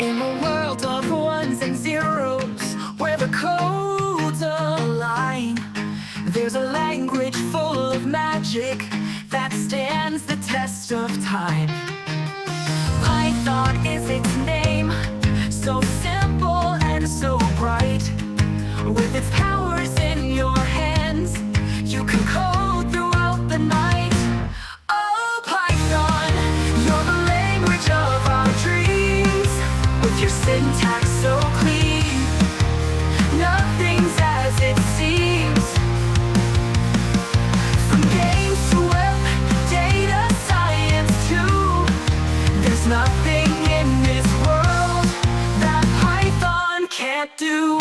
In a world of ones and zeros, where the codes align, there's a language full of magic that stands the test of time. Python is its name, so simple and so bright. With its powers in your hands, you can code throughout the night. Oh, Python, you're the language of our dreams. With your syntax so clean, nothing's as it seems. From games to web, data science too, there's nothing in this world that Python can't do.